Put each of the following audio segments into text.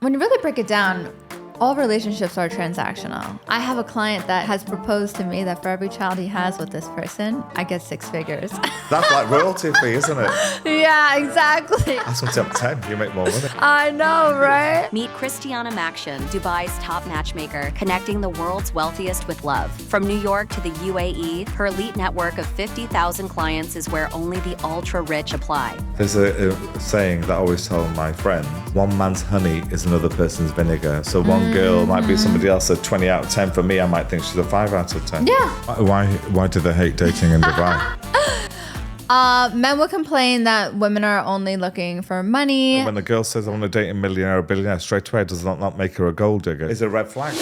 When you really break it down, all relationships are transactional. I have a client that has proposed to me that for every child he has with this person, I get 6 figures. That's like royalty fee, isn't it? Yeah, exactly. That's what you have 10. You make more money. I know, right? Meet Christiana Mansion, Dubai's top matchmaker, connecting the world's wealthiest with love. From New York to the UAE, her elite network of 50,000 clients is where only the ultra-rich apply. There's a saying that I always tell my friends, one man's honey is another person's vinegar. So one girl might be somebody else a 20 out of 10. For me, I might think she's a 5 out of 10. Yeah. Why do they hate dating in Dubai? Men will complain that women are only looking for money. When a girl says, I want to date a millionaire or a billionaire, straight away, does not make her a gold digger? It's a red flag.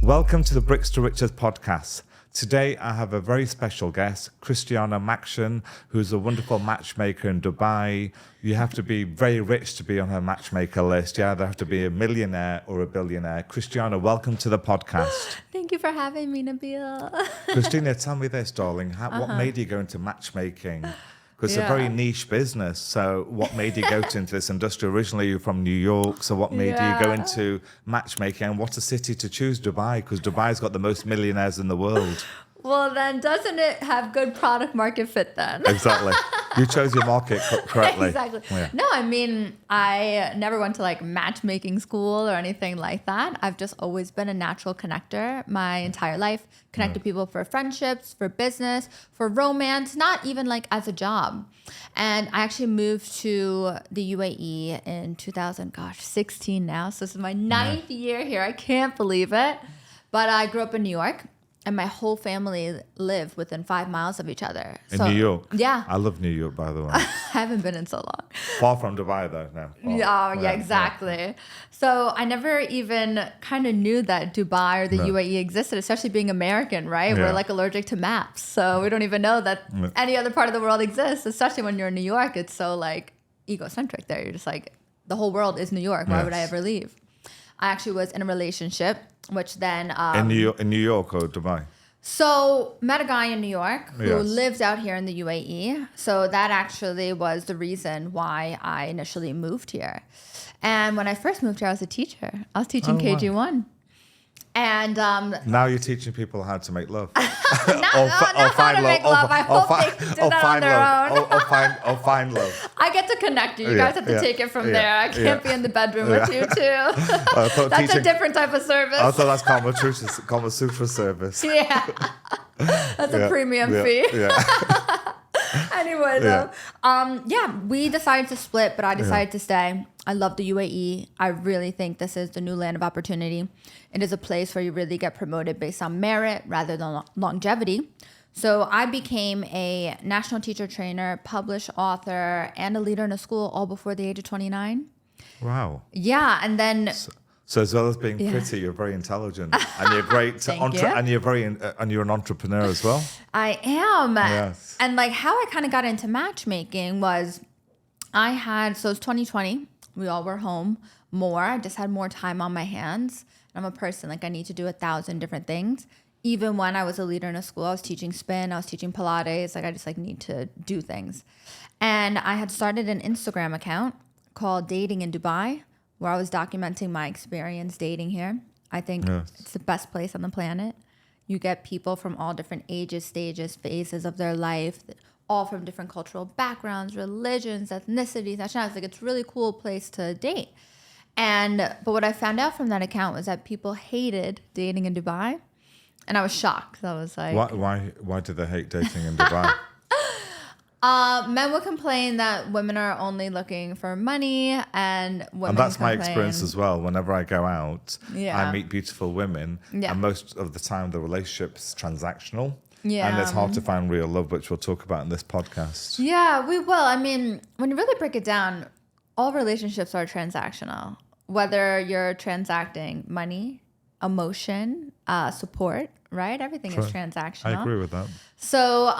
Welcome to the BricksToRiches podcast. Today, I have a very special guest, Christiana Mansion, who's a wonderful matchmaker in Dubai. You have to be very rich to be on her matchmaker list. Yeah, they have to be a millionaire or a billionaire. Christiana, welcome to the podcast. Thank you for having me, Nabil. Christina, tell me this, darling. What made you go into matchmaking? Because it's a very niche business. So what made you go into this industry? Originally, you're from New York. So what made you go into matchmaking? And what a city to choose, Dubai, because Dubai's got the most millionaires in the world. Well, then doesn't it have good product market fit then? Exactly. You chose your market correctly. Exactly. Yeah. No, I mean, I never went to like matchmaking school or anything like that. I've just always been a natural connector my entire life. Connected people for friendships, for business, for romance, not even like as a job. And I actually moved to the UAE in 2016 now. So this is my 9th year here. I can't believe it. But I grew up in New York. And my whole family live within 5 miles of each other. In New York? Yeah. I love New York, by the way. I haven't been in so long. Far from Dubai, though. No. Yeah, exactly. Yeah. So I never even kind of knew that Dubai or the UAE existed, especially being American, right? Yeah. We're like allergic to maps. So we don't even know that any other part of the world exists, especially when you're in New York. It's so like egocentric there. You're just like, the whole world is New York. Why would I ever leave? I actually was in a relationship, which then... in New York or Dubai? So, met a guy in New York who lived out here in the UAE. So that actually was the reason why I initially moved here. And when I first moved here, I was a teacher. I was teaching KG1. Wow. And now you're teaching people how to make love. Or find love. I hope they do that on their own. Or find love. I get to connect you. You guys have to take it from there. I can't be in the bedroom with you too. That's a different type of service. I thought that's Kama Sutra service. Yeah. That's a premium fee. Yeah. Anyway, though, we decided to split, but I decided to stay. I love the UAE. I really think this is the new land of opportunity. It is a place where you really get promoted based on merit rather than longevity. So I became a national teacher trainer, published author, and a leader in a school all before the age of 29. Wow. Yeah, and then... So as well as being pretty, you're very intelligent, and you're great. And you're an entrepreneur as well. I am. Yes. And like how I kind of got into matchmaking was, it's 2020. We all were home more. I just had more time on my hands. I'm a person like I need to do 1,000 different things. Even when I was a leader in a school, I was teaching spin, I was teaching Pilates. Like I just like need to do things. And I had started an Instagram account called Dating in Dubai, where I was documenting my experience dating here. I think it's the best place on the planet. You get people from all different ages, stages, phases of their life, all from different cultural backgrounds, religions, ethnicities, nationalities. Like it's a really cool place to date. But what I found out from that account was that people hated dating in Dubai. And I was shocked. I was like... Why do they hate dating in Dubai? Men will complain that women are only looking for money, and women that's my experience as well. Whenever I go out, I meet beautiful women, and most of the time the relationship's transactional. Yeah. And it's hard to find real love, which we'll talk about in this podcast. Yeah, we will. I mean, when you really break it down, all relationships are transactional. Whether you're transacting money, emotion, support, right? Everything is transactional. I agree with that. So,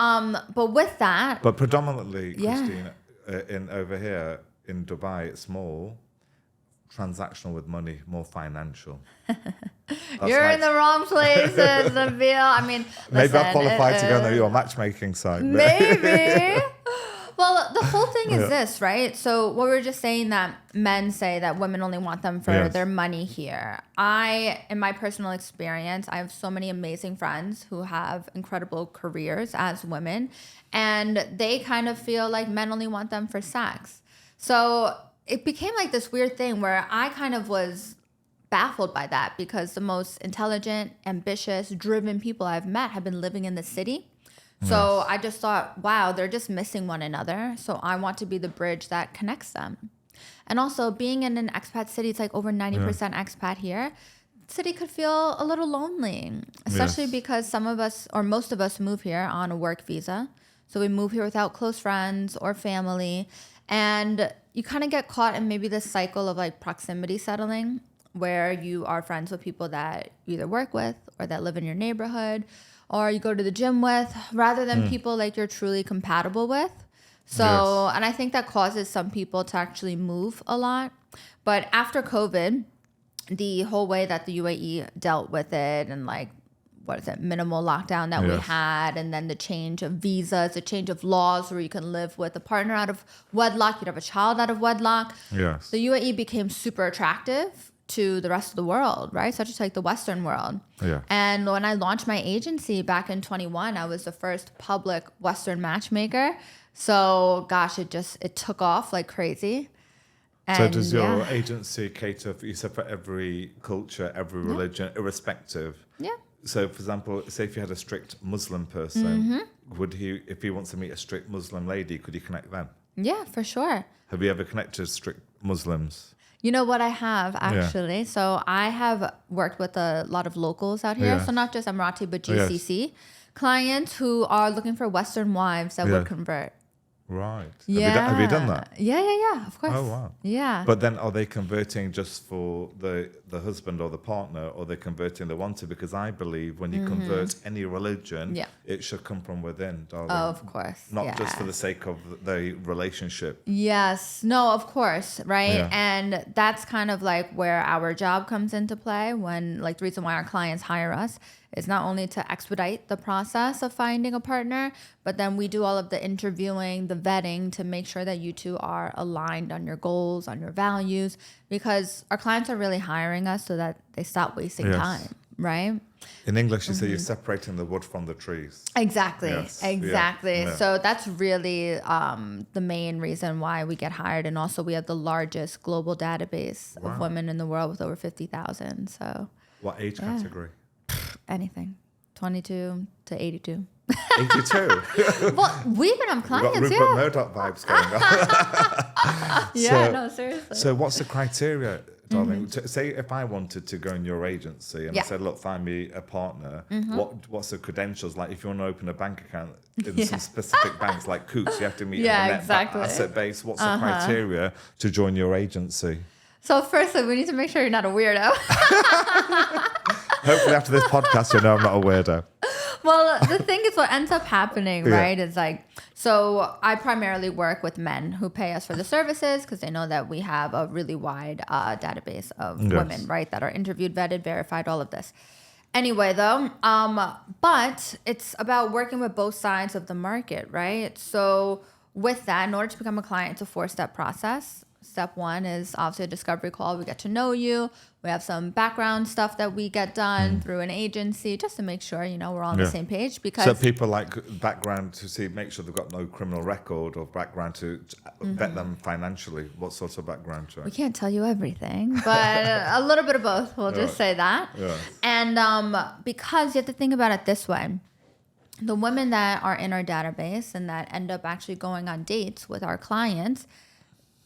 but with that... But predominantly, Christine, over here in Dubai, it's more transactional with money, more financial. You're in the wrong places, Nabil. I mean, maybe I'm qualified to go on your matchmaking side. Maybe. Well, the whole thing is this, right? So what we were just saying that men say that women only want them for their money here. In my personal experience, I have so many amazing friends who have incredible careers as women, and they kind of feel like men only want them for sex. So it became like this weird thing where I kind of was baffled by that because the most intelligent, ambitious, driven people I've met have been living in the city. So I just thought, wow, they're just missing one another. So I want to be the bridge that connects them. And also being in an expat city, it's like over 90% expat here. The city could feel a little lonely, especially because some of us or most of us move here on a work visa. So we move here without close friends or family. And you kind of get caught in maybe this cycle of like proximity settling where you are friends with people that you either work with or that live in your neighborhood or you go to the gym with, rather than people like you're truly compatible with. So, and I think that causes some people to actually move a lot. But after COVID, the whole way that the UAE dealt with it and like, minimal lockdown that we had, and then the change of visas, the change of laws where you can live with a partner out of wedlock, you'd have a child out of wedlock. Yes. The UAE became super attractive to the rest of the world, right? Such as like the Western world. Yeah. And when I launched my agency back in 21, I was the first public Western matchmaker. So gosh, it took off like crazy. And so does your agency cater, you said, for every culture, every religion, irrespective? Yeah. So, for example, say if you had a strict Muslim person, would he, if he wants to meet a strict Muslim lady, could he connect them? Yeah, for sure. Have you ever connected strict Muslims? You know what I have actually? So I have worked with a lot of locals out here. So not just Emirati, but GCC clients who are looking for Western wives that would convert. Right. Yeah. Have you done that? Yeah, of course. Oh, wow. Yeah. But then are they converting just for the husband or the partner, or they're converting the wanted? Because I believe when you convert any religion, it should come from within, darling. Oh, of course. Not just for the sake of the relationship. Yes. No, of course. Right. Yeah. And that's kind of like where our job comes into play when, like, the reason why our clients hire us is not only to expedite the process of finding a partner, but then we do all of the interviewing, the vetting to make sure that you two are aligned on your goals, on your values, because our clients are really hiring us so that they stop wasting time, right? In English, you say you're separating the wood from the trees. Exactly. Yes. Exactly. Yeah. So that's really the main reason why we get hired. And also we have the largest global database of women in the world with over 50,000. So what age category? Anything. 22 to 82. 82? Well, we've been on clients, We've got Rupert Murdoch vibes going on. Seriously. So what's the criteria, darling? Say if I wanted to go in your agency and I said, look, find me a partner, what's the credentials? Like if you want to open a bank account in some specific banks like Coots, you have to meet a net asset base. What's the criteria to join your agency? So firstly, we need to make sure you're not a weirdo. Hopefully after this podcast, you know I'm not a weirdo. Well, the thing is what ends up happening, right, is like, so I primarily work with men who pay us for the services because they know that we have a really wide database of women, right, that are interviewed, vetted, verified, all of this. Anyway, though, but it's about working with both sides of the market, right? So with that, in order to become a client, it's a 4-step process. Step 1 is obviously a discovery call. We get to know you. We have some background stuff that we get done through an agency just to make sure, we're all on the same page. Because so people like background to make sure they've got no criminal record, or background to vet them financially. What sort of background check? We can't tell you everything, but a little bit of both. We'll just say that. Yeah. And because you have to think about it this way. The women that are in our database and that end up actually going on dates with our clients,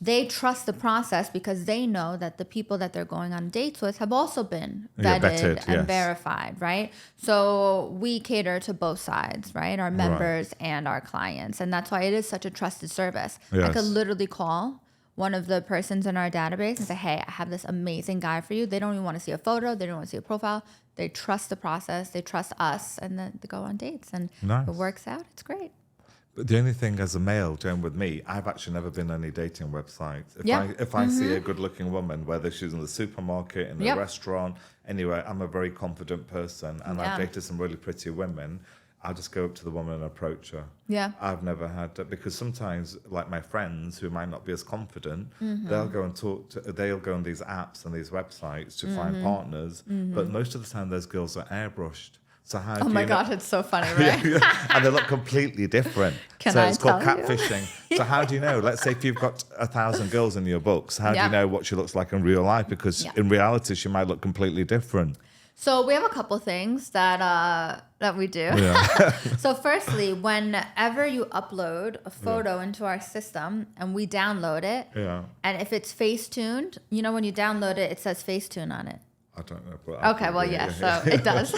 they trust the process because they know that the people that they're going on dates with have also been vetted and verified, right? So we cater to both sides, right? Our members and our clients. And that's why it is such a trusted service. Yes. I could literally call one of the persons in our database and say, hey, I have this amazing guy for you. They don't even want to see a photo. They don't want to see a profile. They trust the process. They trust us. And then they go on dates. And if it works out, it's great. But the only thing as a male doing with me, I've actually never been on any dating websites. If I see a good-looking woman, whether she's in the supermarket, in a restaurant, anyway, I'm a very confident person, and I've dated some really pretty women. I'll just go up to the woman and approach her. Yeah. I've never had that, because sometimes, like my friends who might not be as confident, Mm-hmm. they'll go and they'll go on these apps and these websites to find partners. But most of the time, those girls are airbrushed. So how Oh do my you know? gosh, it's so funny, right? And they look completely different. Can So I it's called tell you? catfishing. So how do you know? Let's say if you've got 1,000 girls in your books, how do Yeah. you know what she looks like in real life? Because Yeah. in reality, she might look completely different. So we have a couple things that we do. Yeah. So firstly, whenever you upload a photo into our system and we download it, Yeah. and if it's face-tuned, when you download it, it says Facetune on it. I don't know. But Okay, well, yeah, so it does.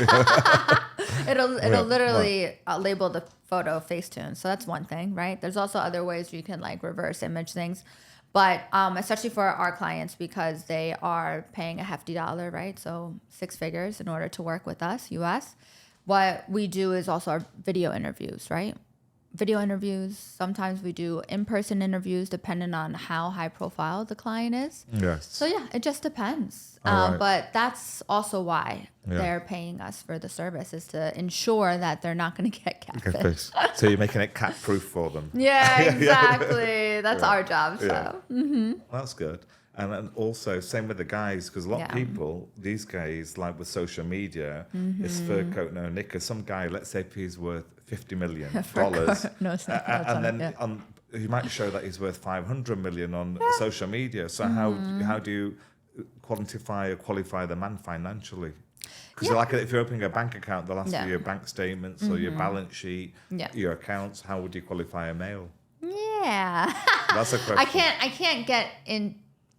It'll literally label the photo Facetune. So that's one thing, right? There's also other ways you can like reverse image things. But especially for our clients, because they are paying a hefty dollar, right? So 6 figures in order to work with us, US. What we do is also our video interviews, right? Video interviews. Sometimes we do in-person interviews depending on how high profile the client is. Yes. So yeah, it just depends. All right. But that's also why Yeah. they're paying us for the service, is to ensure that they're not going to get catfish. So you're making it cat-proof for them. Yeah, exactly. That's our job. So Yeah. That's good. And then also, same with the guys, because a lot of Yeah. people these days, like with social media, Mm-hmm. it's fur coat, no knicker. Some guy, let's say if he's worth $50 million, Fur coat, no, it's not. That's and on then it, yeah. he might show that he's worth 500 million on social media. So Mm-hmm. how do you quantify or qualify the man financially? Because Yeah. like if you're opening a bank account, they'll ask Yeah. for your bank statements or your balance sheet, Yeah. your accounts. How would you qualify a male? Yeah. That's a question. I can't get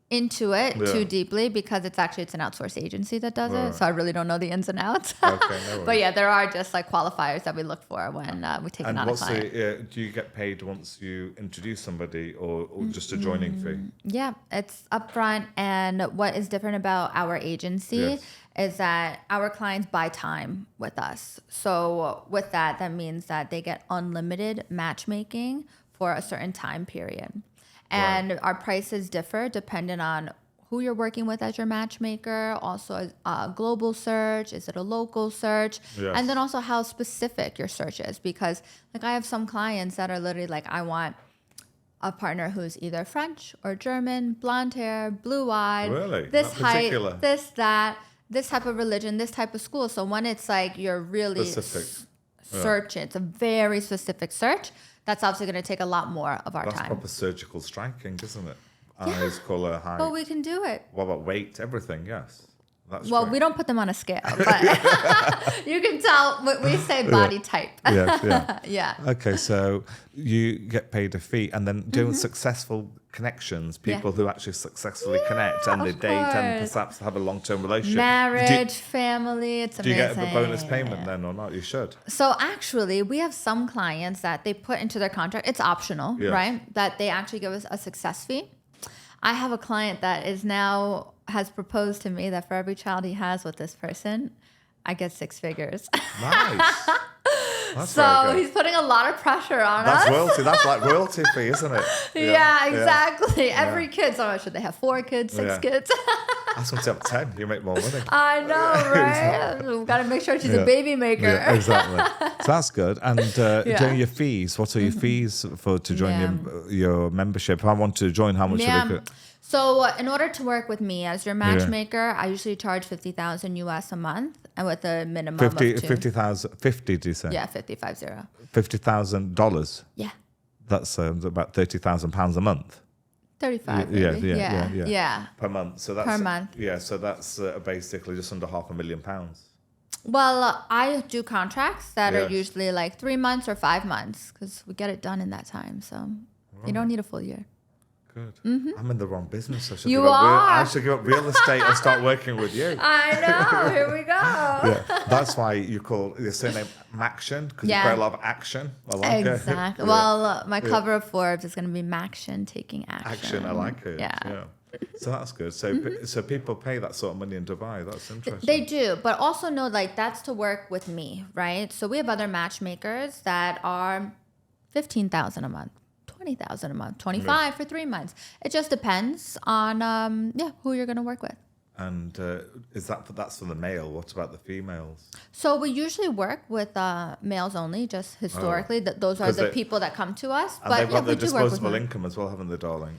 into it Yeah. too deeply because it's an outsourced agency that does Right. it. So I really don't know the ins and outs. Okay, no But worries. yeah, there are just like qualifiers that we look for when we take And on a what's client. do you get paid once you introduce somebody, or just a joining fee? Yeah, it's upfront. And what is different about our agency Yes. is that our clients buy time with us. So with that means that they get unlimited matchmaking for a certain time period. And our prices differ depending on who you're working with as your matchmaker, also a global search, is it a local search? Yes. And then also how specific your search is. Because like I have some clients that are literally like, I want a partner who's either French or German, blonde hair, blue-eyed, Really? this That height, particular? this, that, this type of religion, this type of school. So when it's like you're really Specific. searching, it's a very specific search, that's obviously going to take a lot more of our That's time. proper surgical striking, isn't it? Eyes, colour, height. But we can do it. What about weight? Everything, yes. That's Well, great. we don't put them on a scale, but you can tell when we say body type. Yes, yeah. Yeah. Okay, so you get paid a fee, and then doing successful connections, people who actually successfully connect and they of date and course. perhaps have a long-term relationship. Marriage, family, it's Do you amazing. get a bonus payment then or not? You should. So actually, we have some clients that they put into their contract, it's optional, Yes. right? That they actually give us a success fee. I have a client that has proposed to me that for every child he has with this person, I get 6 figures. Nice. That's So very good. he's putting a lot of pressure on That's us. royalty. That's like royalty fee, isn't it? Yeah, exactly. Every kid. So should they have 4 kids, 6 Yeah. kids? Ask them to have 10. You make more money. I know, right? We've got to make sure she's Yeah. a baby maker. Yeah, exactly. So that's good. And Yeah. doing your fees, what are your fees to join your membership? If I want to join, how much do they get? So in order to work with me as your matchmaker, I usually charge $50,000 US a month, and with a minimum of 2. 50,000, 50, do you say? Yeah, 50. $50,000. Yeah, That's about £30,000 a month 35. Yeah, Maybe. Yeah. per month. So that's Per month. Yeah, so that's basically just under £500,000. Well, I do contracts that are Yes. usually like 3 months or 5 months because we get it done in that time. So you don't need a full year. Good. I'm in the wrong business. I should You give up are. I should give up real estate and start working with you. I know. Here we go. Yeah, that's why you call your surname Maxion, because Yeah. you create a lot of action. I like it. Exactly. Yeah. Well, my cover of Forbes is going to be Maxion taking action. Action, I like it. Yeah. So that's good. So so people pay that sort of money in Dubai. That's interesting. They do, but also know like that's to work with me, right? So we have other matchmakers that are $15,000 a month, $20,000 a month, $25,000 for 3 months. It just depends on who you're going to work with. And that's for the male. What about the females? So we usually work with males only, just historically. Those are the people that come to us. And But they've got the we do work with disposable men. income as well, haven't they, darling?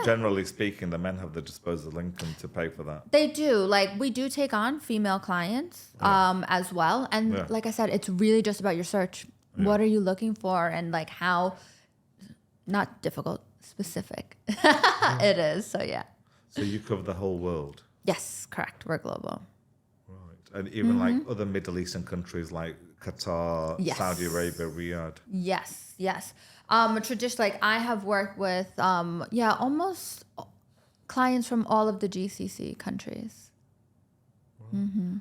Generally speaking, the men have the disposable income to pay for that. They do. Like, we do take on female clients as well. And like I said, it's really just about your search. Yeah. What are you looking for? And like how, not difficult, specific it is. So yeah. So you cover the whole world? Yes, correct. We're global. Right. And even like other Middle Eastern countries like Qatar, Saudi Arabia, Riyadh. Yes. Like I have worked with, almost clients from all of the GCC countries.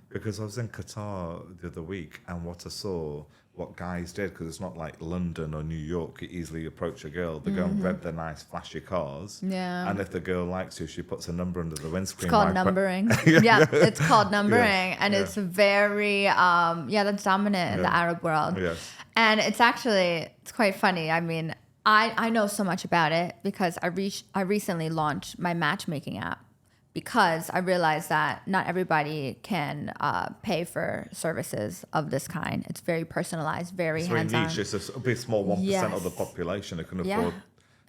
Because I was in Qatar the other week, and what I saw, what guys did, because it's not like London or New York, you easily approach a girl, they go and rev their nice flashy cars. Yeah. And if the girl likes you, she puts a number under the windscreen. It's called numbering. It's called numbering. And it's very, that's dominant in the Arab world. Yes. And it's quite funny. I mean, I know so much about it because I recently launched my matchmaking app. Because I realized that not everybody can pay for services of this kind. It's very personalized, very hands-on. Niche. It's a bit small 1% of the population who can afford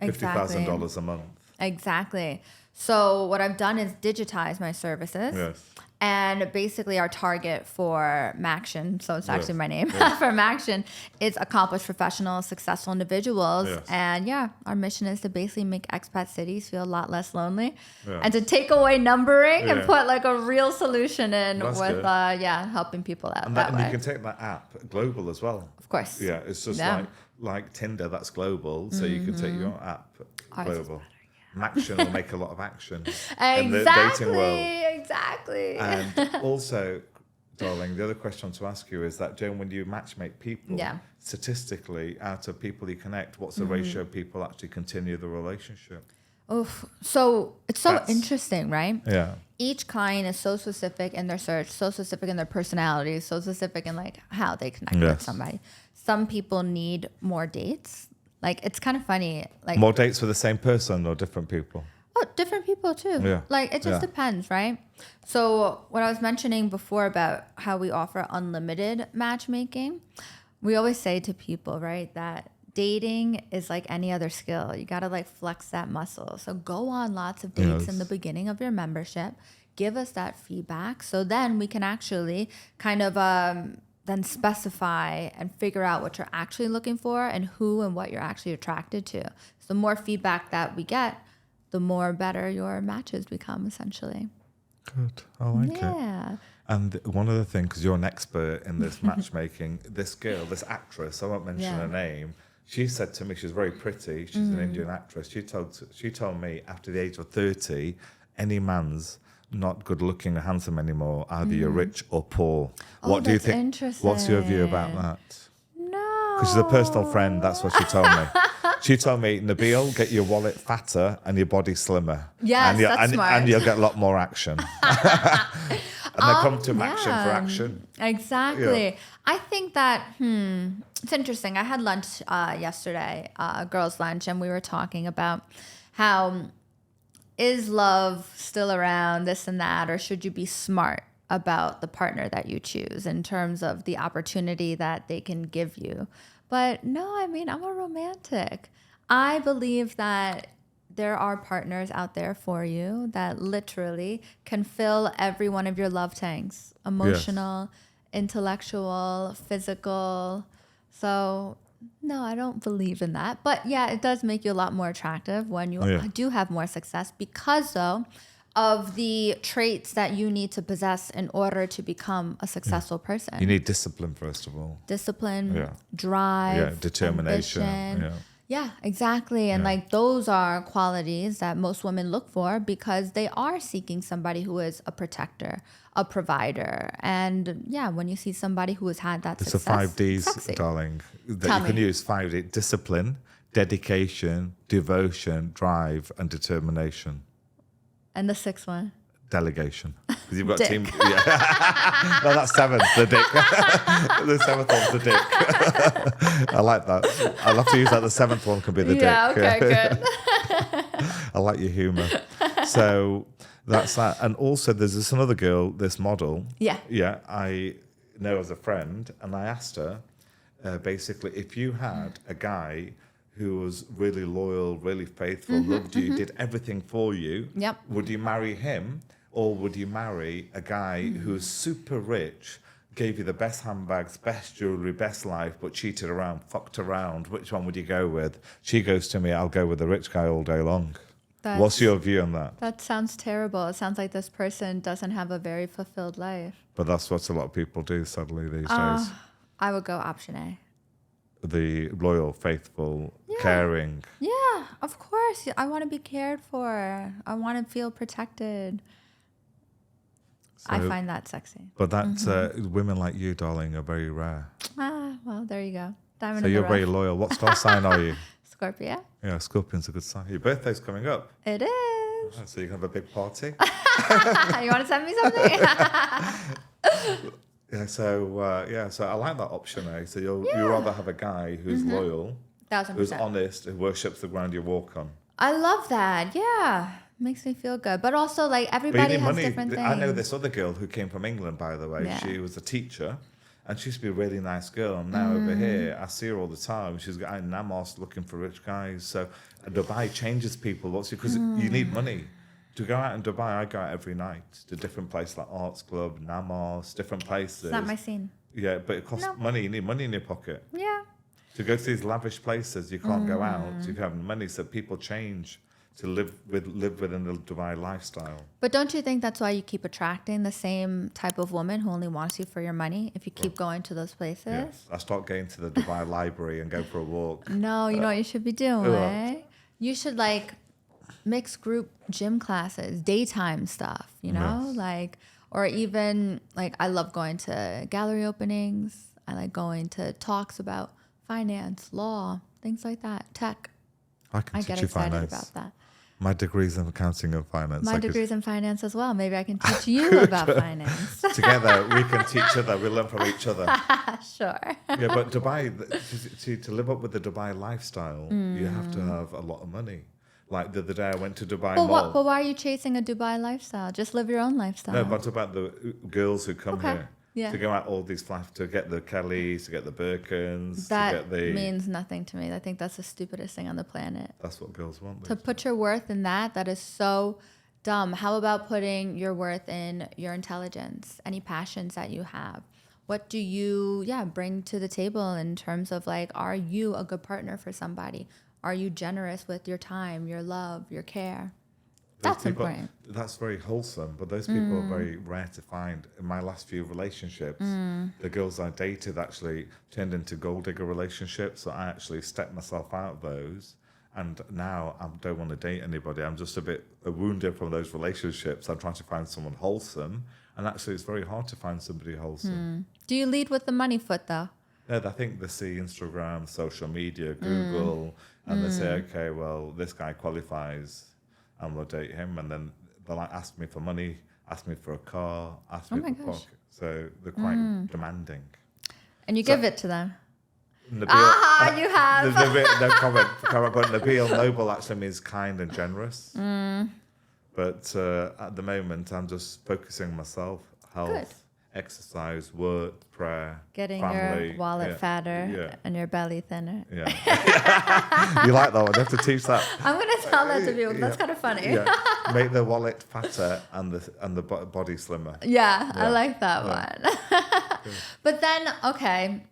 $50,000 a month. Exactly. So what I've done is digitize my services. Yes. And basically our target for Maxion, so it's actually my name, for Maxion, is accomplished professional, successful individuals. Yes. And our mission is to basically make expat cities feel a lot less lonely and to take away numbering and put like a real solution in with, helping people out. And you can take that app global as well. Of course. Yeah, it's just like Tinder, that's global. So you can take your app global. Maxion will make a lot of action in the dating world. Exactly. And also, darling, the other question I want to ask you is that, Joan, when you matchmake people, statistically, out of people you connect, what's the ratio of people actually continue the relationship? So it's interesting, right? Yeah. Each client is so specific in their search, so specific in their personality, so specific in like how they connect with somebody. Some people need more dates. Like, it's kind of funny. Like, more dates with the same person or different people? Oh, different people too. Yeah. Like, it just depends, right? So what I was mentioning before about how we offer unlimited matchmaking, we always say to people, right, that dating is like any other skill. You got to like flex that muscle. So go on lots of dates in the beginning of your membership. Give us that feedback. So then we can actually kind of then specify and figure out what you're actually looking for and who and what you're actually attracted to. So the more feedback that we get, the more better your matches become, essentially. Good. I like it. Yeah. And one other thing, because you're an expert in this matchmaking, this girl, this actress, I won't mention her name, she said to me, she's very pretty, she's an Indian actress, she told me after the age of 30, any man's not good looking or handsome anymore, either you're rich or poor. What do you think? Interesting. What's your view about that? No. Because she's a personal friend, that's what she told me. She told me, Nabil, get your wallet fatter and your body slimmer. Yes, that's smart. And you'll get a lot more action. And they come to Maxion for action. Exactly. Yeah. I think that, it's interesting. I had lunch yesterday, girls' lunch, and we were talking about how is love still around, this and that, or should you be smart about the partner that you choose in terms of the opportunity that they can give you? But no, I mean, I'm a romantic. I believe that there are partners out there for you that literally can fill every one of your love tanks, emotional, intellectual, physical. So no, I don't believe in that. But yeah, it does make you a lot more attractive when you do have more success because, though, of the traits that you need to possess in order to become a successful person. You need discipline, first of all. Discipline, drive, determination. Ambition. Yeah, exactly. And like those are qualities that most women look for because they are seeking somebody who is a protector, a provider. And yeah, when you see somebody who has had that success. It's the 5 Ds, sexy. Darling, that you can use. 5 Ds: discipline, dedication, devotion, drive, and determination. And the 6th one? Delegation. Because you've got a team. Yeah. No, that's 7th, the dick. The 7th one's the dick. I like that. I'll have to use that. The 7th one can be the dick. Yeah, okay, good. I like your humour. So That's that. And also, there's this another girl, this model. Yeah. Yeah, I know as a friend, and I asked her, basically, if you had a guy who was really loyal, really faithful, loved you, did everything for you, Yep. would you marry him? Or would you marry a guy who's super rich, gave you the best handbags, best jewelry, best life, but cheated around, fucked around? Which one would you go with? She goes to me, I'll go with the rich guy all day long. What's your view on that? That sounds terrible. It sounds like this person doesn't have a very fulfilled life. But that's what a lot of people do, sadly, these days. I would go option A. The loyal, faithful, caring. Yeah, of course. I want to be cared for. I want to feel protected. I find that sexy. But that women like you, darling, are very rare. Well, there you go. Diamond So in the you're rough. very loyal. What star sign are you? Scorpio. Yeah, Scorpion's a good sign. Your birthday's coming up. It is. So you can have a big party. You want to send me something? So I like that option, eh? So you rather have a guy who's loyal, 1000%. who's honest, who worships the ground you walk on. I love that. Yeah. Makes me feel good. But also, like, But you everybody need has money. different things. I know this other girl who came from England, by the way. Yeah. She was a teacher, and she used to be a really nice girl. And now over here, I see her all the time. She's got in Namos looking for rich guys. So Dubai changes people lots because you need money. To go out in Dubai, I go out every night to different places like Arts Club, Namos, different places. It's not my scene. Yeah, but it costs money. You need money in your pocket. Yeah. To go to these lavish places, you can't go out. You have money, so people change to live within the Dubai lifestyle. But don't you think that's why you keep attracting the same type of woman who only wants you for your money if you keep going to those places? Yes. I start going to the Dubai library and go for a walk. No, you know what you should be doing? What? You should like mix group gym classes, daytime stuff, you know? Yes. Like, or even like I love going to gallery openings. I like going to talks about finance, law, things like that, tech. I can I teach get you excited finance. about that. My degree's in accounting and finance. My degree's in finance as well. Maybe I can teach you about finance. Together, we can teach other. We learn from each other. Sure. Yeah, but Dubai, to live up with the Dubai lifestyle, you have to have a lot of money. Like the other day, I went to Dubai Mall. But why are you chasing a Dubai lifestyle? Just live your own lifestyle. No, but about the girls who come here Yeah. to go out all these flats, to get the Kellys, to get the Birkins, That to get the... means nothing to me. I think that's the stupidest thing on the planet. That's what girls want. To put your worth in that is so dumb. How about putting your worth in your intelligence, any passions that you have? What do you, bring to the table in terms of like, are you a good partner for somebody? Are you generous with your time, your love, your care? That's important. That's very wholesome, but those people are very rare to find. In my last few relationships, the girls I dated actually turned into gold digger relationships, so I actually stepped myself out of those. And now I don't want to date anybody. I'm just a bit wounded from those relationships. I'm trying to find someone wholesome, and actually it's very hard to find somebody wholesome. Do you lead with the money foot though? No, I think they see Instagram, social media, Google, and they say, okay, well, this guy qualifies, and we'll date him. And then they'll like ask me for money, ask me for a car, ask me for pocket. So they're quite demanding. And you give it to them. You have. No comment. But Nabil Noble actually means kind and generous. But at the moment, I'm just focusing on myself, health, exercise, work, prayer, Getting family. your wallet fatter and your belly thinner. Yeah. You like that one? You have to teach that. I'm going to tell that to people. That's kind of funny. Yeah. Make the wallet fatter and the body slimmer. Yeah, I like that one. But then, okay.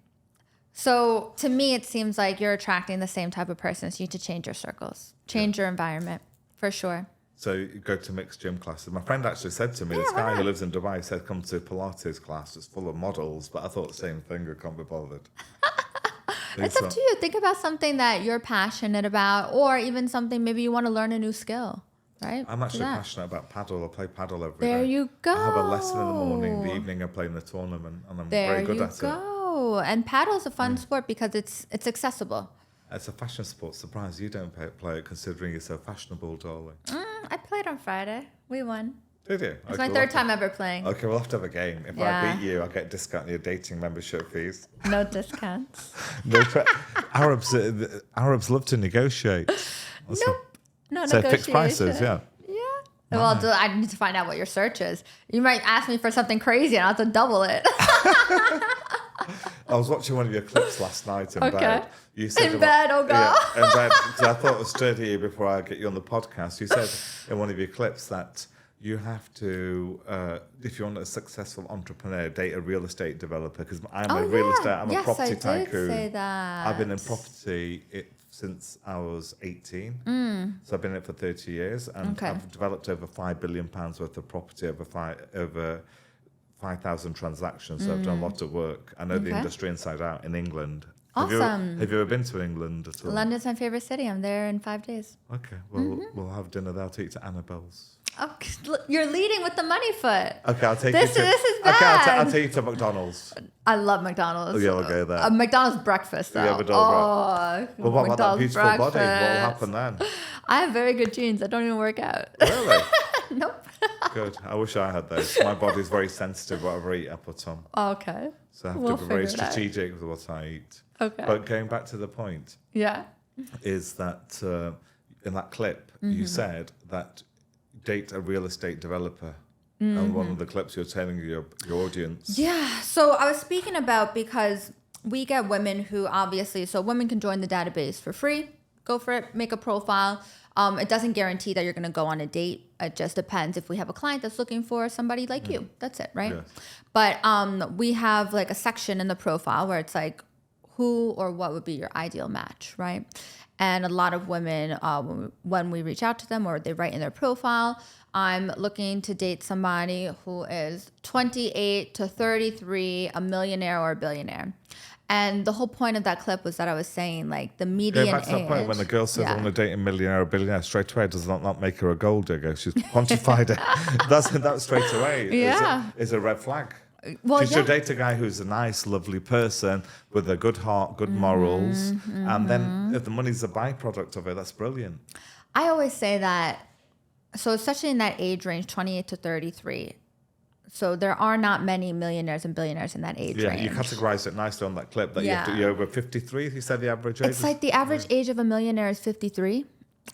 So to me, it seems like you're attracting the same type of person. So you need to change your circles, change your environment, for sure. So you go to mixed gym classes. My friend actually said to me, this guy who lives in Dubai said, come to Pilates class. It's full of models. But I thought the same thing. I can't be bothered. It's up to you. Think about something that you're passionate about, or even something maybe you want to learn a new skill, right? I'm actually passionate about paddle. I play paddle every day. There you go. I have a lesson in the morning. The evening I play in the tournament. And I'm very good at it. There you go. And paddle's a fun sport because it's accessible. It's a fashion sport. Surprised you don't play it, considering you're so fashionable, darling. I played on Friday. We won. Did you? It's my third time ever playing. Okay, we'll have to have a game. If I beat you, I'll get a discount on your dating membership fees. No discounts. Arabs love to negotiate. Nope. No so negotiation. fixed prices, yeah. Yeah. Well, I need to find out what your search is. You might ask me for something crazy and I'll have to double it. I was watching one of your clips last night in bed. You said in bed, oh God. Yeah, in bed, because I thought it was straight to you before I get you on the podcast. You said in one of your clips that you have to, if you want a successful entrepreneur, date a real estate developer. Because I'm a real estate, I'm a property tycoon. Did say that. I've been in property since I was 18. So I've been in it for 30 years, and I've developed over £5 billion worth of property over 5,000 transactions. So I've done a lot of work. I know the industry inside out in England. Awesome. Have you ever been to England at all? London's my favorite city. I'm there in 5 days. Okay, well, we'll have dinner there. I'll take you to Annabelle's. Oh, you're leading with the money foot. Okay, I'll take you to... This is bad. Okay, I'll take you to McDonald's. I love McDonald's. Oh, yeah, we'll go there. McDonald's breakfast, though. Yeah, well, what about that beautiful body? What will happen then? I have very good genes. I don't even work out. Really? Nope. Good. I wish I had those. My body's very sensitive. Whatever I eat, I put on. Okay. So I have to be very strategic with what I eat. Okay. But going back to the point, is that in that clip, you said that date a real estate developer. And one of the clips you're telling your audience. Yeah. So I was speaking about, because we get women who obviously, so women can join the database for free. Go for it. Make a profile. It doesn't guarantee that you're going to go on a date. It just depends if we have a client that's looking for somebody like you. That's it, right? Yes. But we have like a section in the profile where it's like, who or what would be your ideal match, right? And a lot of women, when we reach out to them or they write in their profile, I'm looking to date somebody who is 28 to 33, a millionaire or a billionaire. And the whole point of that clip was that I was saying, like, the median age. Going back to that point, when the girl says, I want to date a millionaire or a billionaire, straight away does not make her a gold digger. She's quantified it. That straight away is a red flag. Well, you should date a guy who's a nice, lovely person with a good heart, good morals. And then if the money's a byproduct of it, that's brilliant. I always say that, so especially in that age range, 28 to 33, so there are not many millionaires and billionaires in that age range. Yeah, you categorized it nicely on that clip that you're over 53, you said the average age? It's like the average age of a millionaire is 53.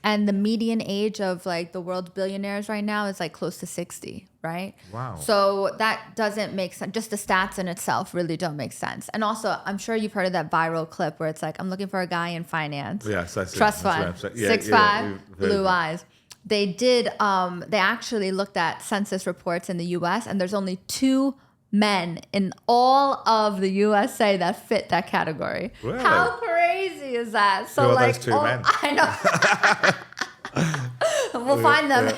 And the median age of like the world's billionaires right now is like close to 60, right? Wow. So that doesn't make sense. Just the stats in itself really don't make sense. And also, I'm sure you've heard of that viral clip where it's like, I'm looking for a guy in finance. Yes, I see. Trust fund, 6'5", blue eyes. They did, they actually looked at census reports in the US, and there's only 2 men in all of the USA that fit that category. Really? How crazy is that? So, who are those 2 men? I know. We'll find them.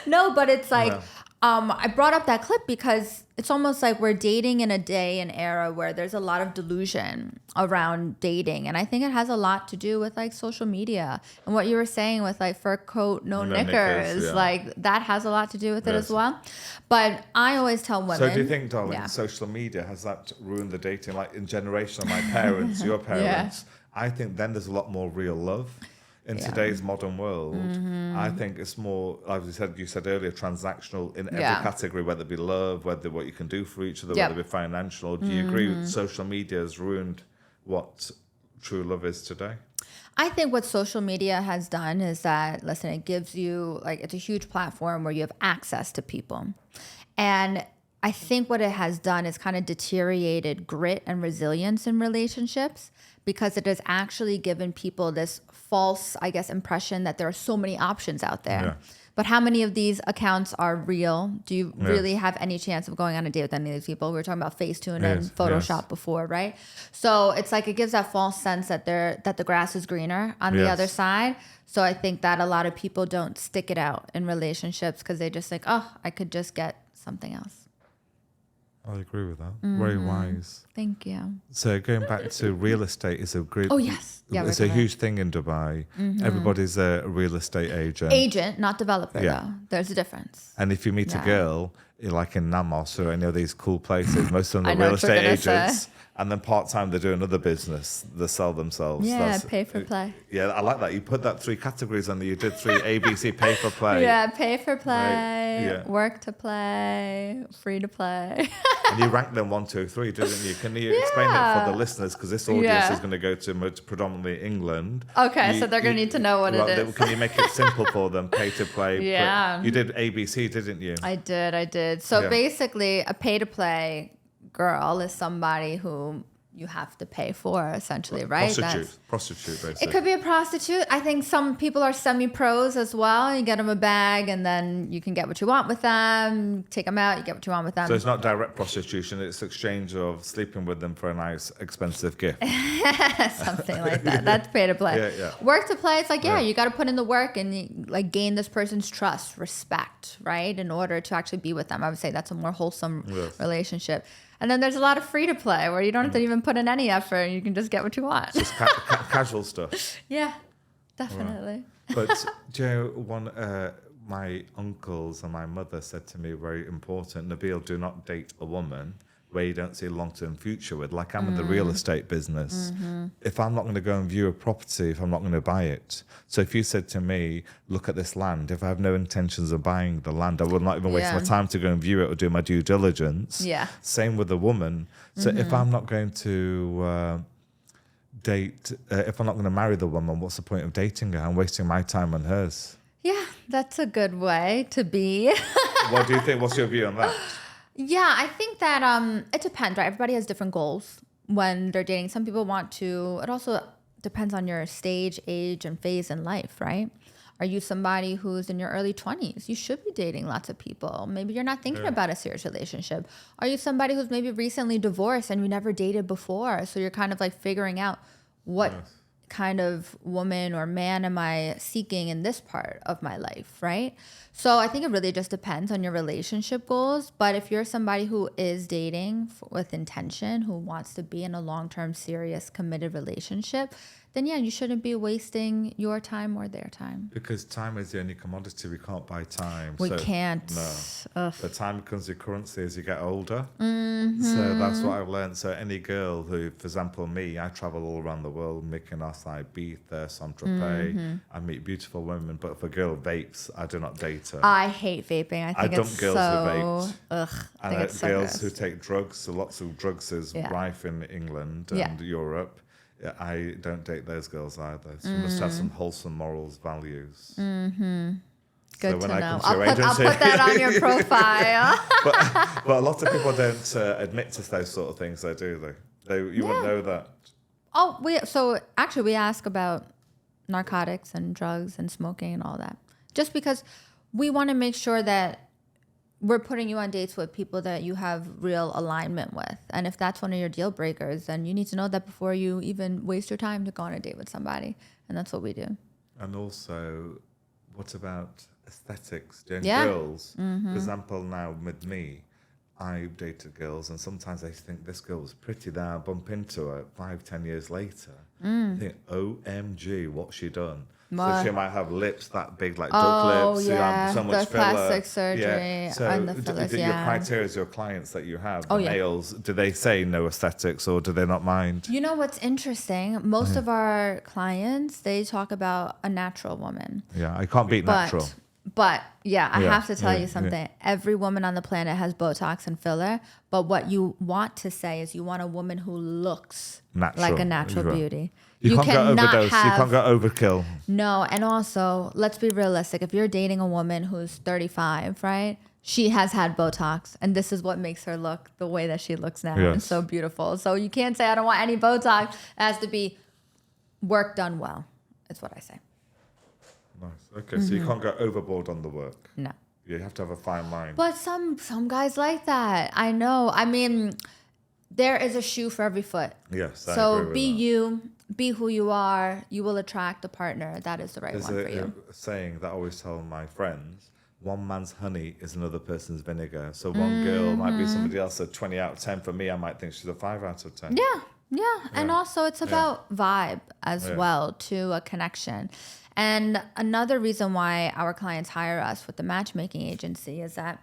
No, but it's like, I brought up that clip because it's almost like we're dating in a day and era where there's a lot of delusion around dating. And I think it has a lot to do with like social media and what you were saying with like fur coat, no knickers. Like that has a lot to do with it as well. But I always tell women. So do you think, darling, social media, has that ruined the dating? Like in generation of my parents, your parents, I think then there's a lot more real love. In today's modern world, I think it's more, like you said earlier, transactional in every category, whether it be love, whether what you can do for each other, whether it be financial. Do you agree with social media has ruined what true love is today? I think what social media has done is that, listen, it gives you, like, it's a huge platform where you have access to people. And I think what it has done is kind of deteriorated grit and resilience in relationships, because it has actually given people this false, I guess, impression that there are so many options out there. Yeah. But how many of these accounts are real? Do you really have any chance of going on a date with any of these people? We were talking about Facetune and Photoshop before, right? So it's like it gives that false sense that the grass is greener on the other side. So I think that a lot of people don't stick it out in relationships because they just think, oh, I could just get something else. I agree with that. Very wise. Thank you. So going back to real estate is a great... Oh, yes. Yeah, it's a huge thing in Dubai. Everybody's a real estate agent. Agent, not developer, though. There's a difference. And if you meet a girl, like in Namos or any of these cool places. Most of them I are know real what you're estate gonna agents. say. And then part-time, they do another business. They sell themselves. Yeah, pay for play. Yeah, I like that. You put that 3 categories on there. You did 3 ABC, pay for play. Yeah, pay for play, Right, yeah. work to play, free to play. And you ranked them 1, 2, 3, didn't you? Can you explain that for the listeners? Because this audience Yeah. is going to go to predominantly England. Okay, so they're going to need to know what it is. Can you make it simple for them? Pay to play. Yeah. You did ABC, didn't you? I did. So Yeah. basically, a pay to play girl is somebody who you have to pay for, essentially, right? Prostitute, basically. It could be a prostitute. I think some people are semi-pros as well. You get them a bag, and then you can get what you want with them. Take them out, you get what you want with them. So it's not direct prostitution. It's exchange of sleeping with them for a nice, expensive gift. Something like that. That's pay to play. Yeah. Work to play. It's like, Yeah. you got to put in the work and like gain this person's trust, respect, right? In order to actually be with them. I would say that's a more wholesome relationship. And then there's a lot of free to play where you don't have to even put in any effort. You can just get what you want. Just casual stuff. Yeah, definitely. But Joe, my uncles and my mother said to me, very important, Nabil, do not date a woman where you don't see a long-term future with. Like I'm in the real estate business. If I'm not going to go and view a property, if I'm not going to buy it. So if you said to me, look at this land, if I have no intentions of buying the land, I will not even waste my time to go and view it or do my due diligence. Yeah. Same with the woman. So if I'm not going to date, if I'm not going to marry the woman, what's the point of dating her? I'm wasting my time and hers. Yeah, that's a good way to be. What do you think? What's your view on that? Yeah, I think that it depends, right? Everybody has different goals when they're dating. Some people want to, it also depends on your stage, age, and phase in life, right? Are you somebody who's in your early 20s? You should be dating lots of people. Maybe you're not thinking about a serious relationship. Are you somebody who's maybe recently divorced and you never dated before? So you're kind of like figuring out what kind of woman or man am I seeking in this part of my life, right? So I think it really just depends on your relationship goals. But if you're somebody who is dating with intention, who wants to be in a long-term, serious, committed relationship, then yeah, you shouldn't be wasting your time or their time. Because time is the only commodity. We can't buy time. We can't. No. Ugh. But time becomes your currency as you get older. So that's what I've learned. So any girl who, for example, me, I travel all around the world, Mykonos, Ibiza, Saint-Tropez. I meet beautiful women. But if a girl vapes, I do not date her. I hate vaping. I think dump it's girls so... who vape. Ugh. I And think it's so girls gross. who take drugs. So lots of drugs is rife in England and Europe. Yeah, I don't date those girls either. So you must have some wholesome morals, values. Good to know. I'll I'll put that on your profile. but a lot of people don't admit to those sort of things, though, do they? You wouldn't know that. So actually we ask about narcotics and drugs and smoking and all that. Just because we want to make sure that we're putting you on dates with people that you have real alignment with. And if that's one of your deal breakers, then you need to know that before you even waste your time to go on a date with somebody. And that's what we do. And also, what about aesthetics? Yeah. Girls, for example, now with me, I've dated girls and sometimes I think this girl was pretty. Then I bump into her 5-10 years later. I think, OMG, what's she done? So she might have lips that big, like duck lips. Yeah. So much The filler. plastic surgery So and the fillers, your criteria is your clients that you have. Oh, the yeah. males, do they say no aesthetics or do they not mind? You know what's interesting? Most of our clients, they talk about a natural woman. Yeah, I can't beat natural. But yeah, I Yeah, have to tell yeah, you something. Every woman on the planet has Botox and filler. But what you want to say is you want a woman who looks Natural. like a natural Right. beauty. You can't go cannot overdose. You can't go overkill. No, and also, let's be realistic. If you're dating a woman who's 35, right? She has had Botox, and this is what makes her look the way that she looks now. Yes. And so beautiful. So you can't say, I don't want any Botox. It has to be work done well, is what I say. Nice. Okay, so you can't go overboard on the work. No. You have to have a fine line. But some guys like that. I know. I mean, there is a shoe for every foot. Yes, I agree So with be that. you, be who you are. You will attract a partner that is the right There's one for you. a saying that I always tell my friends, one man's honey is another person's vinegar. So one girl might be somebody else a 20 out of 10. For me, I might think she's a 5 out of 10. Yeah. And also it's about vibe as well, to a connection. And another reason why our clients hire us with the matchmaking agency is that,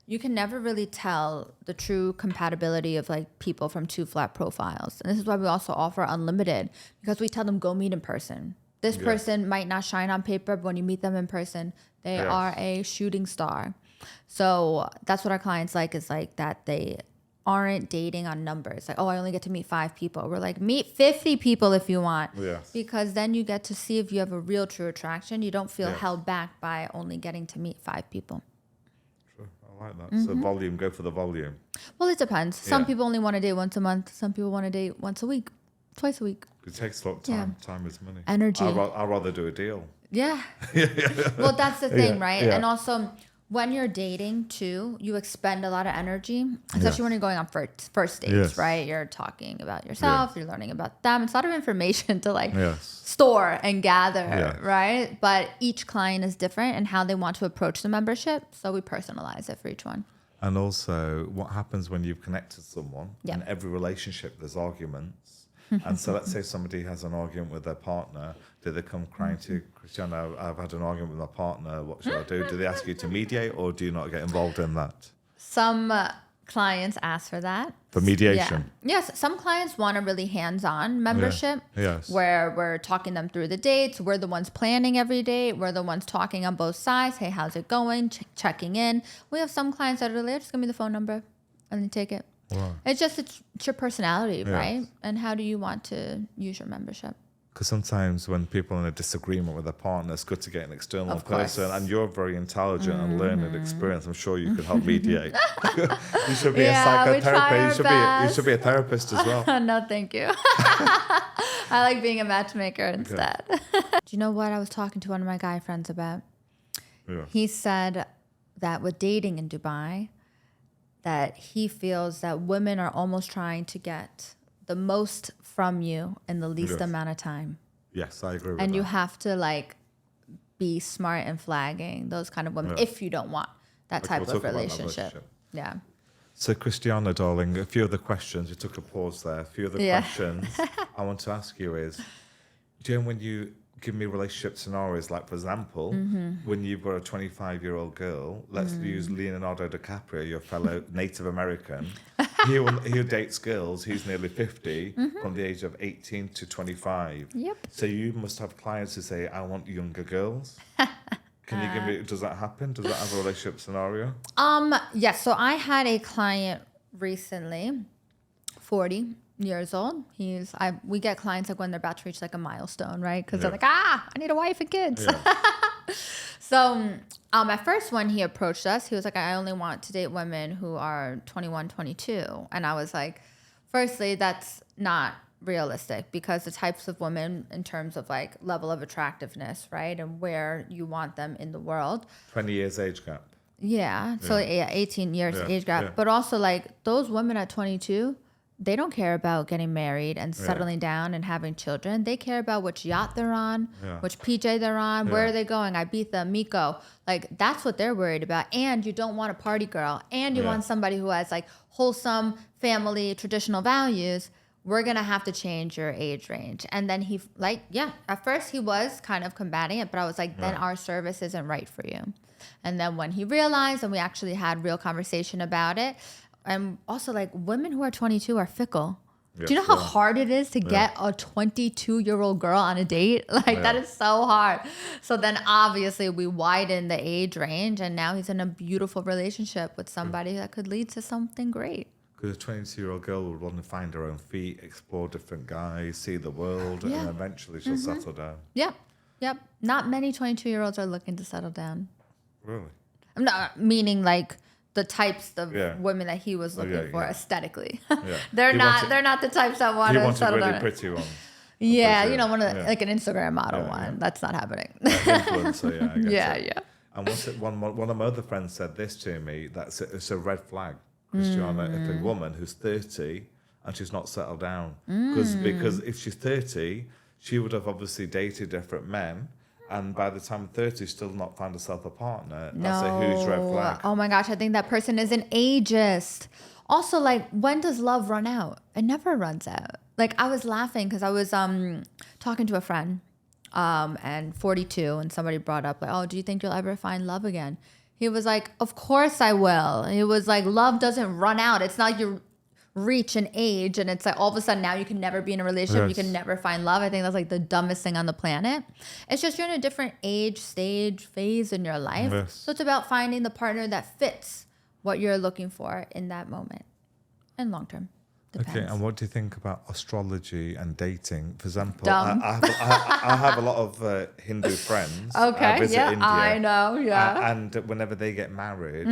you can never really tell the true compatibility of like people from two flat profiles. And this is why we also offer unlimited, because we tell them go meet in person. This person might not shine on paper, but when you meet them in person, they are a shooting star. So that's what our clients like, is like that they aren't dating on numbers. Like, oh, I only get to meet 5 people. We're like, meet 50 people if you want. Yes. Because then you get to see if you have a real true attraction. You don't feel held back by only getting to meet 5 people. Sure. I like that. So volume, go for the volume. Well, it depends. Some people only want to date once a month. Some people want to date once a week, twice a week. It takes a lot of time. Time is money. Energy. I'd rather do a deal. Yeah. Well, that's the thing, right? Yeah. And also, when you're dating too, you expend a lot of energy, especially when you're going on first dates, right? You're talking about yourself, you're learning about them. It's a lot of information to like store and gather, right? But each client is different in how they want to approach the membership. So we personalize it for each one. And also, what happens when you've connected someone? In every relationship, there's arguments. And so let's say somebody has an argument with their partner. Do they come crying to Christiana, I've had an argument with my partner, what should I do? Do they ask you to mediate, or do you not get involved in that? Some clients ask for that. For mediation? Yeah. Yes, some clients want a really hands-on membership where we're talking them through the dates. We're the ones planning every date. We're the ones talking on both sides. Hey, how's it going? Checking in. We have some clients that are like, just give me the phone number and then take it. Wow. It's your personality, right? And how do you want to use your membership? Because sometimes when people are in a disagreement with their partner, it's good to get an external person. And you're very intelligent and learned experience. I'm sure you could help mediate. You should be a psychotherapist. You should be a therapist as well. No, thank you. I like being a matchmaker instead. Do you know what I was talking to one of my guy friends about? Yeah. He said that with dating in Dubai, that he feels that women are almost trying to get the most from you in the least amount of time. Yes, I agree with that. And you have to like be smart and flagging those kind of women if you don't want that type of relationship. Yeah. So Christiana, darling, a few other questions. We took a pause there. A few other questions I want to ask you is, do you know when you give me relationship scenarios, like for example, when you've got a 25-year-old girl, let's use Leonardo DiCaprio, your fellow Native American. He dates girls, he's nearly 50, from the age of 18 to 25. Yep. So you must have clients who say, I want younger girls. Can you give me, does that happen? Does that have a relationship scenario? Yes. So I had a client recently, 40 years old. We get clients like when they're about to reach like a milestone, right? Because they're like, I need a wife and kids. So at first when he approached us, he was like, I only want to date women who are 21, 22. And I was like, firstly, that's not realistic, because the types of women in terms of like level of attractiveness, right? And where you want them in the world. 20 years age gap. Yeah. So 18 years age gap. But also like those women at 22, they don't care about getting married and settling down and having children. They care about which yacht they're on, which PJ they're on, where are they going, Ibiza, Miko. Like, that's what they're worried about. And you don't want a party girl. And you want somebody who has, like, wholesome family, traditional values. We're going to have to change your age range. And then he, like, at first he was kind of combating it. But I was like, then our service isn't right for you. And then when he realized, and we actually had real conversation about it, and also, like, women who are 22 are fickle. Yes, do you know how hard it is to get a 22-year-old girl on a date? Like, that is so hard. So then, obviously, we widened the age range, and now he's in a beautiful relationship with somebody that could lead to something great. Because a 22-year-old girl would want to find her own feet, explore different guys, see the world, and eventually she'll settle down. Yep. Not many 22-year-olds are looking to settle down. Really? I'm not meaning, like, the types of women that he was looking for aesthetically. They're not the types that want to settle down. He wanted really pretty ones. Yeah, you know, like an Instagram model one. That's not happening. Influencer, I guess. And one of my other friends said this to me, it's a red flag, Christiana, if a woman who's 30 and she's not settled down. Because if she's 30, she would have obviously dated different men. And by the time 30, still not find herself a partner. That's a huge red flag. Oh my gosh, I think that person is an ageist. Also, like, when does love run out? It never runs out. Like, I was laughing because I was talking to a friend and 42, and somebody brought up, like, oh, do you think you'll ever find love again? He was like, of course I will. He was like, love doesn't run out. It's not you reach an age and it's like all of a sudden now you can never be in a relationship. You can never find love. I think that's like the dumbest thing on the planet. It's just you're in a different age, stage, phase in your life. Yes. So it's about finding the partner that fits what you're looking for in that moment and long term. Depends. Okay, and what do you think about astrology and dating? For example, Dumb. I have a lot of Hindu friends. Okay, I visit India, I know, yeah. And whenever they get married,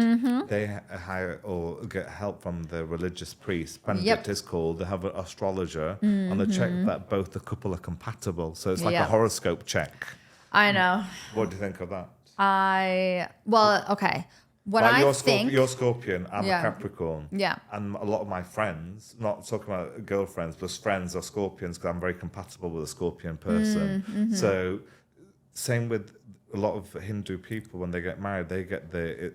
they hire or get help from the religious priest. Benedict is called. They have an astrologer on the check that both the couple are compatible. So it's like a horoscope check. I know. What do you think of that? Okay. What like I think... You're Scorpion, I'm a Capricorn. Yeah. And a lot of my friends, not talking about girlfriends, but friends are Scorpions because I'm very compatible with a Scorpion person. So same with a lot of Hindu people, when they get married, they get the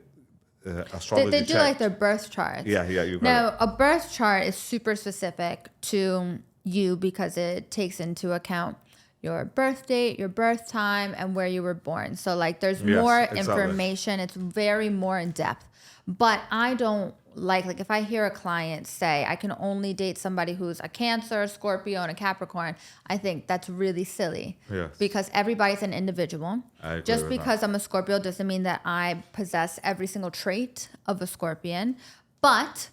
astrology They do check. like their birth charts. Yeah, you got Now, it. a birth chart is super specific to you because it takes into account your birth date, your birth time, and where you were born. So like there's more information. It's very more in depth. But I don't like if I hear a client say I can only date somebody who's a Cancer, a Scorpio, and a Capricorn, I think that's really silly. Yes. Because everybody's an individual. I agree Just with because I'm a Scorpio doesn't mean that I possess every single trait of a Scorpion. But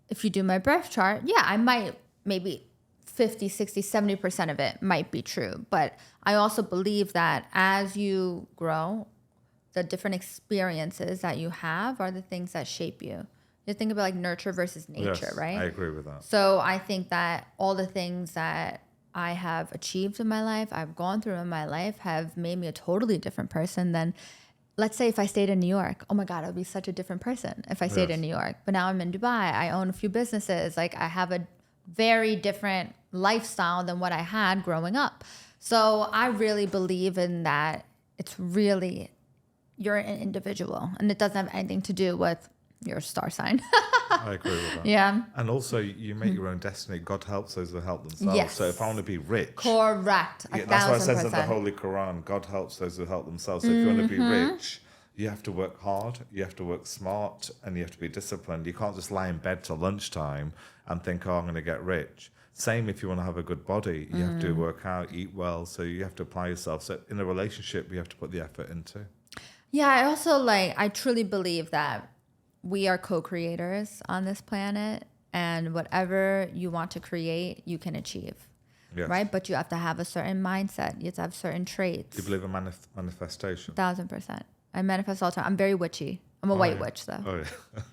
if you do my birth chart, I might maybe 50, 60, 70% of it might be true. But I also believe that as you grow, the different experiences that you have are the things that shape you. You think about like nurture versus nature, right? I agree with that. So I think that all the things that I have achieved in my life, I've gone through in my life, have made me a totally different person than, let's say if I stayed in New York. Oh my God, I would be such a different person if I stayed in New York. But now I'm in Dubai. I own a few businesses. Like I have a very different lifestyle than what I had growing up. So I really believe in that. It's really, you're an individual and it doesn't have anything to do with your star sign. I agree with that. Yeah. And also you make your own destiny. God helps those who help themselves. Yes. So if I want to be rich. Correct. That's what it says in the 1,000%. Holy Quran. God helps those who help themselves. So if you want to be rich, you have to work hard, you have to work smart, and you have to be disciplined. You can't just lie in bed till lunchtime and think, I'm going to get rich. Same if you want to have a good body. You have to work out, eat well. So you have to apply yourself. So in a relationship, you have to put the effort into. Yeah, I also I truly believe that we are co-creators on this planet, and whatever you want to create, you can achieve. Yes. Right? But you have to have a certain mindset. You have to have certain traits. Do you believe in manifestation? 1,000%. I manifest all the time. I'm very witchy. I'm a white witch, though. Oh, yeah.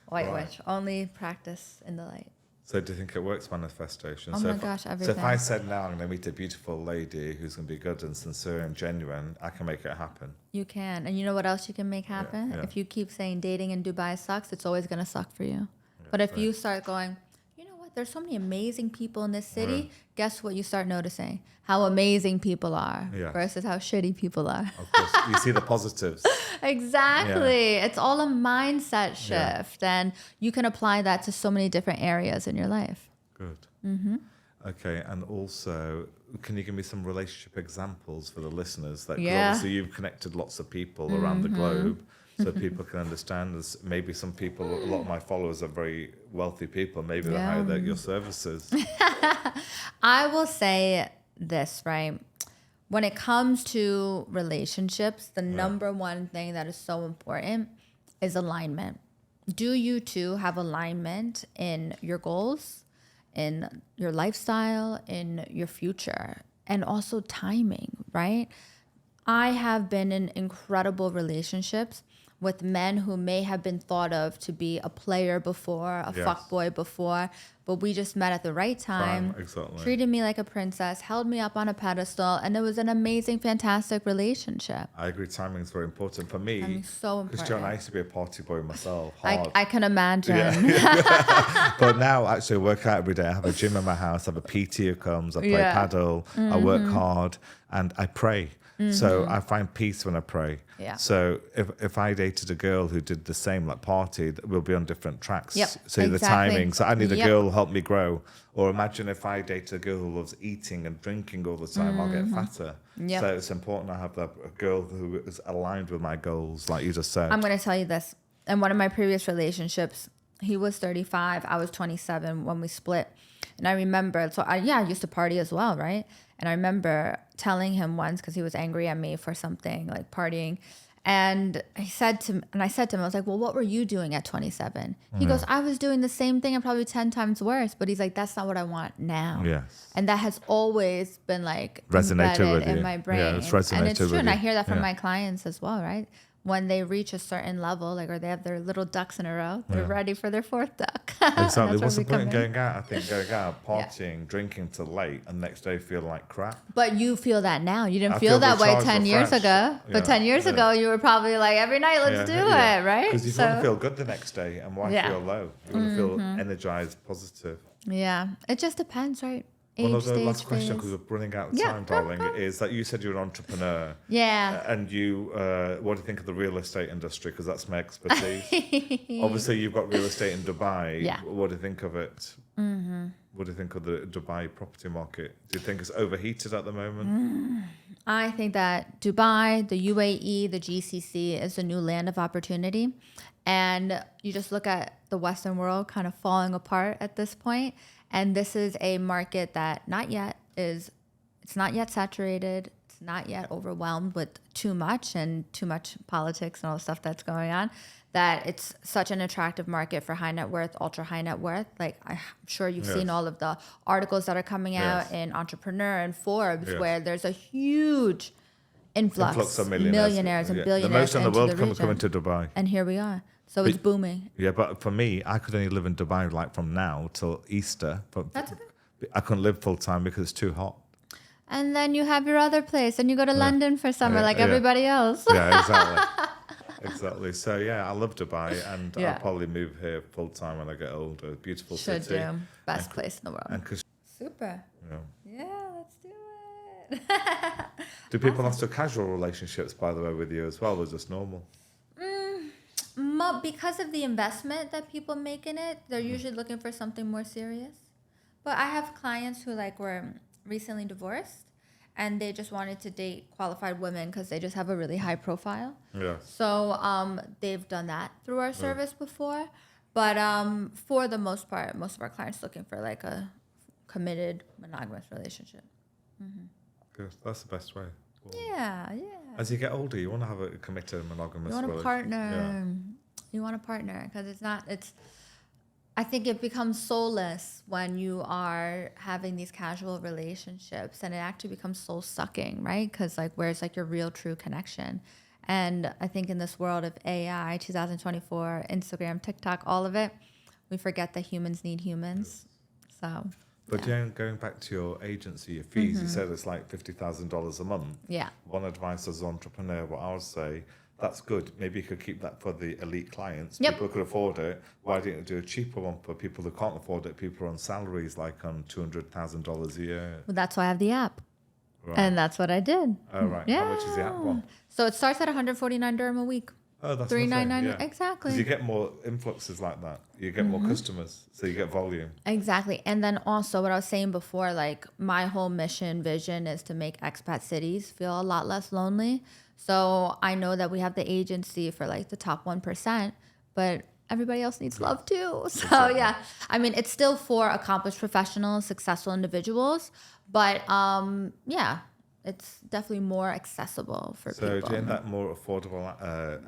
White witch. Only practice in the light. So do you think it works, manifestation? Oh so my gosh, So everything. if I said now I'm going to meet a beautiful lady who's going to be good and sincere and genuine, I can make it happen. You can. And you know what else you can make happen? yeah. If you keep saying dating in Dubai sucks, it's always going to suck for you. But if you start going, you know what, there's so many amazing people in this city, guess what you start noticing? How amazing people are versus how shitty people are. Of course, you see the positives. Exactly. It's all a mindset shift. And you can apply that to so many different areas in your life. Good. Okay, and also, can you give me some relationship examples for the listeners? That 'cause obviously you've connected lots of people around the globe, so people can understand. There's maybe some people, a lot of my followers are very wealthy people. Maybe they hire your services. I will say this, right? When it comes to relationships, the number one thing that is so important is alignment. Do you two have alignment in your goals, in your lifestyle, in your future, and also timing, right? I have been in incredible relationships with men who may have been thought of to be a player before, a fuckboy before, but we just met at the right time, exactly. treated me like a princess, held me up on a pedestal, and it was an amazing, fantastic relationship. I agree, timing is very important. For me, So important. Christiana, I used to be a party boy myself, hard. I can imagine. But now, actually, I work out every day. I have a gym in my house, I have a PT who comes, I play paddle, I work hard, and I pray. So I find peace when I pray. Yeah. So if I dated a girl who did the same, like party, we'll be on different tracks. Yep, So the exactly. timing. So I need a Yep. girl who help me grow. Or imagine if I dated a girl who loves eating and drinking all the time, I'll get fatter. Yep. So it's important I have a girl who is aligned with my goals, like you just said. I'm going to tell you this. In one of my previous relationships, he was 35. I was 27 when we split. And I remember, I used to party as well, right? And I remember telling him once, because he was angry at me for something, like partying. And I said to him, I was like, well, what were you doing at 27? He goes, I was doing the same thing and probably 10 times worse. But he's like, that's not what I want now. Yes. And that has always been like Resonated embedded with in you. my brain. Yeah, it's resonated and it's true. with And I you. hear that from Yeah. my clients as well, right? When they reach a certain level, like, or they have their little ducks in a row, they're ready for their fourth duck. Exactly. That's What's the where we point in come going out? I think going out, partying, drinking till late, and next day feel like crap. But you feel that now. You didn't I feel feel that way recharged, 10 years refreshed. ago. But Yeah, 10 years yeah. ago, you were probably like, every night, let's do it, right? Because you want to feel good the next day, and why Yeah. feel low? You want to feel energized, positive. Yeah. It just depends, right? One Age, of the last stage, question, phase. because we're running out of Yeah, time, go, darling, go. is that you said you're an entrepreneur. Yeah. And you, what do you think of the real estate industry? Because that's my expertise. Obviously, you've got real estate in Dubai. Yeah. What do you think of it? What do you think of the Dubai property market? Do you think it's overheated at the moment? I think that Dubai, the UAE, the GCC is a new land of opportunity. And you just look at the Western world kind of falling apart at this point. And this is a market that it's not yet saturated. It's not yet overwhelmed with too much politics and all the stuff that's going on, that it's such an attractive market for high net worth, ultra high net worth. Like, I'm sure you've seen all of the articles that are coming out in Entrepreneur and Forbes, where there's a huge influx of millionaires and billionaires The most in the into world the coming region. to Dubai. And here we are. So it's booming. Yeah, but for me, I could only live in Dubai like from now till Easter. But That's okay. I couldn't live full time because it's too hot. And then you have your other place and you go to London for summer like yeah. everybody else. Yeah, exactly. Exactly. So yeah, I love Dubai, and Yeah. I'll probably move here full time when I get older. Beautiful Should city. do. Best place in the world. And 'cause, Super. you know, Yeah, let's do it. do people have to casual relationships, by the way, with you as well, or just normal? Because of the investment that people make in it, they're usually looking for something more serious. But I have clients who were recently divorced, and they just wanted to date qualified women because they just have a really high profile. Yeah. So they've done that through our service before. But for the most part, most of our clients looking for a committed monogamous relationship. Good. That's the best way. Cool. Yeah. As you get older, you want to have a committed monogamous You want a relationship. partner. You want a partner because I think it becomes soulless when you are having these casual relationships, and it actually becomes soul sucking, right? Because where's your real true connection? And I think in this world of AI, 2024, Instagram, TikTok, all of it, we forget that humans need humans. So. But going back to your agency, your fees, you said it's like $50,000 a month. Yeah. One advice as an entrepreneur, what I would say, that's good. Maybe you could keep that for the elite clients. Yep. People who could afford it. Why didn't you do a cheaper one for people who can't afford it? People on salaries like on $200,000 a year. Well, that's why I have the app. Right. And that's what I did. Oh, right. Yeah. How much is the app one? So it starts at 149 dirham a week. Oh, that's $3.99. Yeah. Exactly. Because you get more influxes like that. You get more customers, so you get volume. Exactly. And then also what I was saying before, my whole mission, vision is to make expat cities feel a lot less lonely. So I know that we have the agency for the top 1%, but everybody else needs love too. So yeah, I mean, it's still for accomplished professionals, successful individuals, but it's definitely more accessible for So people. doing that more affordable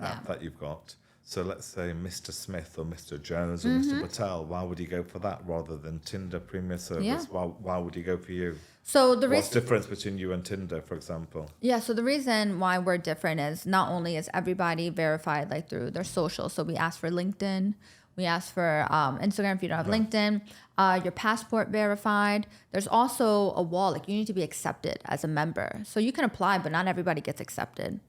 app that you've got. So let's say Mr. Smith or Mr. Jones or Mr. Patel, why would you go for that rather than Tinder Premier Service? Yeah. Why would you go for you? So the What's reason, the difference between you and Tinder, for example? yeah. So the reason why we're different is not only is everybody verified through their social. So we ask for LinkedIn, we ask for Instagram if you don't have LinkedIn, your passport verified. There's also a wall, you need to be accepted as a member. So you can apply, but not everybody gets accepted.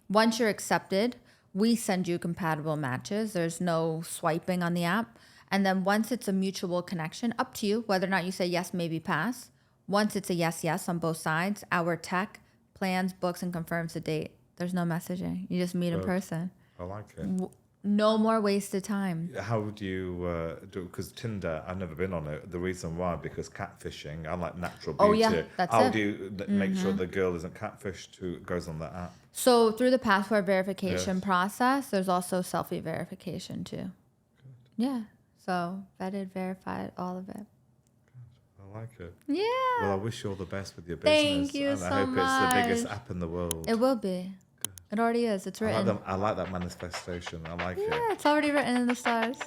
Once you're accepted, we send you compatible matches. There's no swiping on the app. And then once it's a mutual connection, up to you whether or not you say yes, maybe pass. Once it's a yes on both sides, our tech plans, books, and confirms the date. There's no messaging. You just meet in person. I like it. No more wasted time. How do you do? Because Tinder, I've never been on it. The reason why, because catfishing. I like natural beauty. Oh, yeah, that's How it. do you make sure the girl isn't catfished who goes on that app? So through the passport verification Yes. process, there's also selfie verification too. Good. Yeah. So vetted, verified, all of it. I like it. Yeah. Well, I wish you all the best with your business. Thank you and so I hope it's the biggest much. app in the world. It will be. It already is. It's written. I like that manifestation. I like Yeah, it. it's already written in the stars.